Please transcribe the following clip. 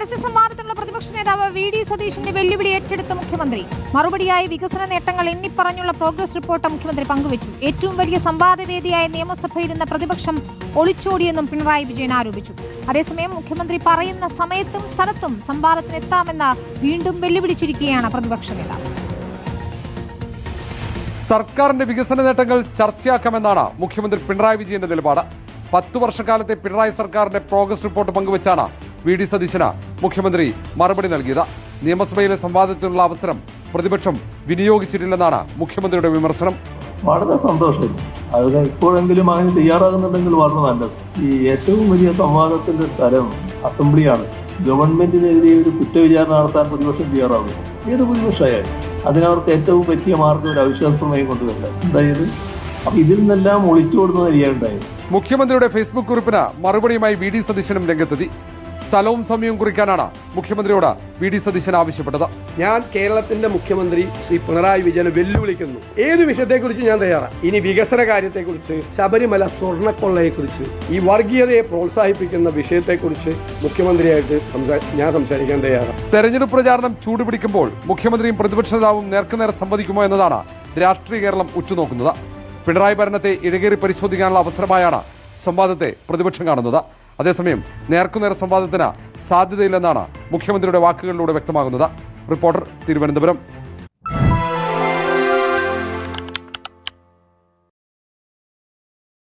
പരസ്യ സംവാദത്തിനുള്ള പ്രതിപക്ഷ നേതാവ് വി.ഡി. സതീശന്റെ വെല്ലുവിളി ഏറ്റെടുത്ത മുഖ്യമന്ത്രി. മറുപടിയായി വികസന നേട്ടങ്ങൾ എണ്ണിപ്പറഞ്ഞുള്ള പ്രോഗ്രസ് റിപ്പോർട്ട് മുഖ്യമന്ത്രി പങ്കുവച്ചു. ഏറ്റവും വലിയ സംവാദവേദിയായ നിയമസഭയിൽ പ്രതിപക്ഷം ഒളിച്ചോടിയെന്നും പിണറായി വിജയൻ ആരോപിച്ചു. അതേസമയം മുഖ്യമന്ത്രി പറയുന്ന സമയത്തും സ്ഥലത്തും സംവാദത്തിനെത്താമെന്ന് വീണ്ടും വെല്ലുവിളിച്ചിരിക്കുകയാണ് പ്രതിപക്ഷ നേതാവ്. സർക്കാരിന്റെ വികസന നേട്ടങ്ങൾ ചർച്ചയാക്കാമെന്നാണ് മുഖ്യമന്ത്രി പിണറായി വിജയന്റെ നിലപാട്. 10 വർഷക്കാലത്തെ പിണറായി സർക്കാരിന്റെ പ്രോഗ്രസ് റിപ്പോർട്ട് പങ്കുവച്ചാണ് വി.ഡി. സതീശന് മുഖ്യമന്ത്രി മറുപടി നൽകിയത്. നിയമസഭയിലെ സംവാദത്തിനുള്ള അവസരം പ്രതിപക്ഷം വിനിയോഗിച്ചിട്ടില്ലെന്നാണ് മുഖ്യമന്ത്രിയുടെ വിമർശനം. വളരെ സന്തോഷം. അത് ഇപ്പോഴെങ്കിലും അതിന് തയ്യാറാകുന്നുണ്ടെങ്കിൽ വളരെ നല്ലത്. ഈ ഏറ്റവും വലിയ സംവാദത്തിന്റെ സ്ഥലം അസംബ്ലിയാണ്. ഗവൺമെന്റിനെതിരെ ഒരു കുറ്റവിചാരണ നടത്താൻ പ്രതിപക്ഷം തയ്യാറാകും. ഏത് പ്രതിപക്ഷമായാലും അതിനവർക്ക് ഏറ്റവും പറ്റിയ മാർഗം ഒരു അവിശ്വാസ പ്രമേയം കൊണ്ടുവരില്ല. അതായത് അപ്പൊ ഇതിൽ നിന്നെല്ലാം ഒളിച്ചോടുന്ന നിലയുണ്ടായത്. മുഖ്യമന്ത്രിയുടെ ഫേസ്ബുക്ക് കുറിപ്പിന് മറുപടിയുമായി വി.ഡി. സതീശനും രംഗത്തെത്തി. സ്ഥലവും സമയവും കുറിക്കാനാണ് മുഖ്യമന്ത്രിയോട് വി.ഡി. സതീശൻ ആവശ്യപ്പെട്ടത്. ഞാൻ കേരളത്തിന്റെ മുഖ്യമന്ത്രി ശ്രീ പിണറായി വിജയനെ വെല്ലുവിളിക്കുന്നു. ഏത് വിഷയത്തെക്കുറിച്ച് ഞാൻ തയ്യാറാണ്. ഇനി വികസന കാര്യത്തെക്കുറിച്ച്, ശബരിമല സ്വർണ്ണക്കൊള്ളയെക്കുറിച്ച്, ഈ വർഗീയതയെ പ്രോത്സാഹിപ്പിക്കുന്ന വിഷയത്തെക്കുറിച്ച് മുഖ്യമന്ത്രിയായിട്ട് ഞാൻ സംസാരിക്കാൻ തയ്യാറാണ്. തെരഞ്ഞെടുപ്പ് പ്രചാരണം ചൂടുപിടിക്കുമ്പോൾ മുഖ്യമന്ത്രിയും പ്രതിപക്ഷ നേതാവും നേർക്കുനേർ സംവദിക്കുമോ എന്നതാണ് രാഷ്ട്രീയ കേരളം ഉറ്റുനോക്കുന്നത്. പിണറായി ഭരണത്തെ ഇഴകേറി പരിശോധിക്കാനുള്ള അവസരമായാണ് സംവാദത്തെ പ്രതിപക്ഷം കാണുന്നത്. അതേസമയം നേർക്കുനേർ സംവാദത്തിന് സാധ്യതയില്ലെന്നാണ് മുഖ്യമന്ത്രിയുടെ വാക്കുകളിലൂടെ വ്യക്തമാകുന്നത്. റിപ്പോർട്ടർ, തിരുവനന്തപുരം.